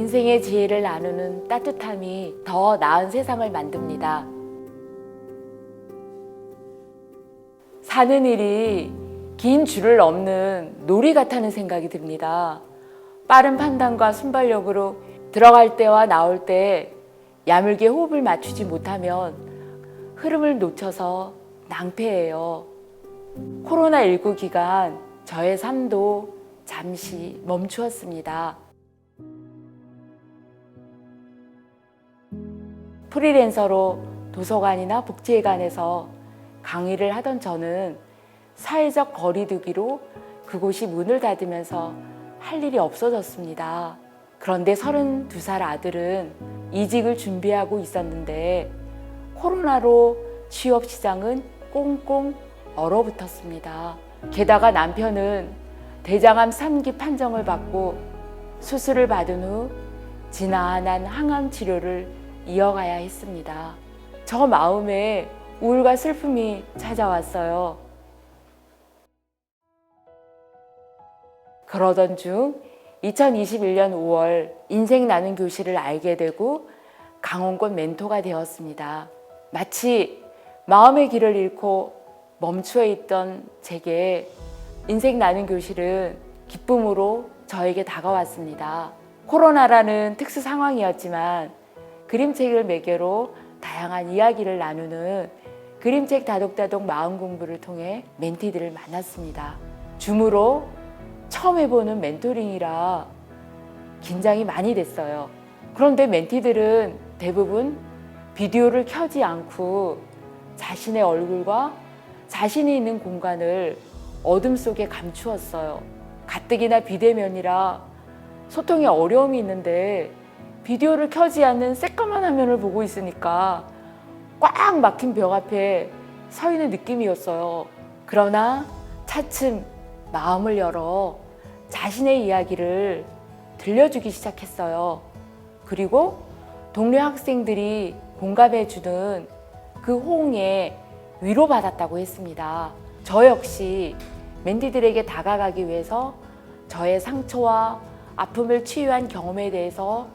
인생의 지혜를 나누는 따뜻함이 더 나은 세상을 만듭니다. 사는 일이 긴 줄을 넘는 놀이 같다는 생각이 듭니다. 빠른 판단과 순발력으로 들어갈 때와 나올 때 야물게 호흡을 맞추지 못하면 흐름을 놓쳐서 낭패해요. 코로나19 기간 저의 삶도 잠시 멈추었습니다. 프리랜서로 도서관이나 복지회관에서 강의를 하던 저는 사회적 거리두기로 그곳이 문을 닫으면서 할 일이 없어졌습니다. 그런데 32살 아들은 이직을 준비하고 있었는데 코로나로 취업 시장은 꽁꽁 얼어붙었습니다. 게다가 남편은 대장암 3기 판정을 받고 수술을 받은 후 지난한 항암 치료를 이어가야 했습니다. 저 마음에 우울과 슬픔이 찾아왔어요. 그러던 중 2021년 5월 인생 나눔 교실을 알게 되고 강원권 멘토가 되었습니다. 마치 마음의 길을 잃고 멈추어 있던 제게 인생 나눔 교실은 기쁨으로 저에게 다가왔습니다. 코로나라는 특수 상황이었지만 그림책을 매개로 다양한 이야기를 나누는 그림책 다독다독 마음 공부를 통해 멘티들을 만났습니다. 줌으로 처음 해보는 멘토링이라 긴장이 많이 됐어요. 그런데 멘티들은 대부분 비디오를 켜지 않고 자신의 얼굴과 자신이 있는 공간을 어둠 속에 감추었어요. 가뜩이나 비대면이라 소통에 어려움이 있는데 비디오를 켜지 않는 새까만 화면을 보고 있으니까 꽉 막힌 벽 앞에 서 있는 느낌이었어요. 그러나 차츰 마음을 열어 자신의 이야기를 들려주기 시작했어요. 그리고 동료 학생들이 공감해주는 그 호응에 위로받았다고 했습니다. 저 역시 멘티들에게 다가가기 위해서 저의 상처와 아픔을 치유한 경험에 대해서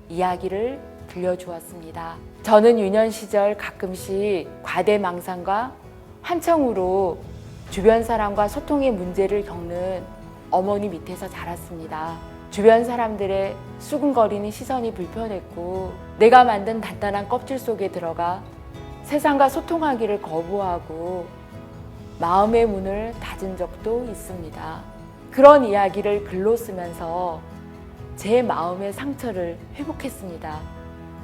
이야기를 들려주었습니다. 저는 유년 시절 가끔씩 과대망상과 환청으로 주변 사람과 소통의 문제를 겪는 어머니 밑에서 자랐습니다. 주변 사람들의 수근거리는 시선이 불편했고 내가 만든 단단한 껍질 속에 들어가 세상과 소통하기를 거부하고 마음의 문을 닫은 적도 있습니다. 그런 이야기를 글로 쓰면서 제 마음의 상처를 회복했습니다.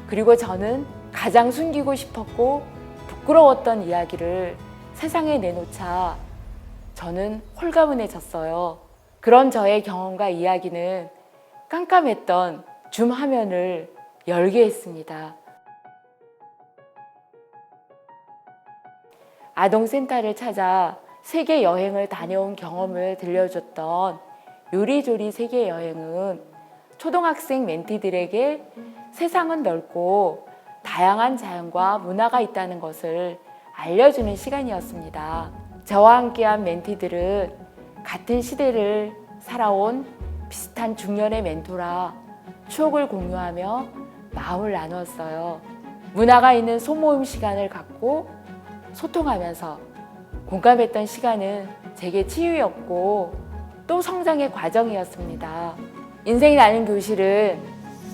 그리고 저는 가장 숨기고 싶었고 부끄러웠던 이야기를 세상에 내놓자 저는 홀가분해졌어요. 그런 저의 경험과 이야기는 깜깜했던 줌 화면을 열게 했습니다. 아동센터를 찾아 세계 여행을 다녀온 경험을 들려줬던 요리조리 세계 여행은 초등학생 멘티들에게 세상은 넓고 다양한 자연과 문화가 있다는 것을 알려주는 시간이었습니다. 저와 함께한 멘티들은 같은 시대를 살아온 비슷한 중년의 멘토라 추억을 공유하며 마음을 나누었어요. 문화가 있는 소모임 시간을 갖고 소통하면서 공감했던 시간은 제게 치유였고 또 성장의 과정이었습니다. 인생이 나는 교실은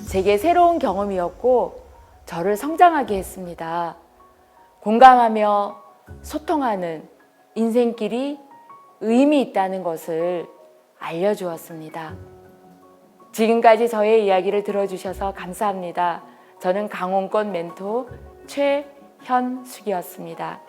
제게 새로운 경험이었고 저를 성장하게 했습니다. 공감하며 소통하는 인생길이 의미 있다는 것을 알려주었습니다. 지금까지 저의 이야기를 들어주셔서 감사합니다. 저는 강원권 멘토 최현숙이었습니다.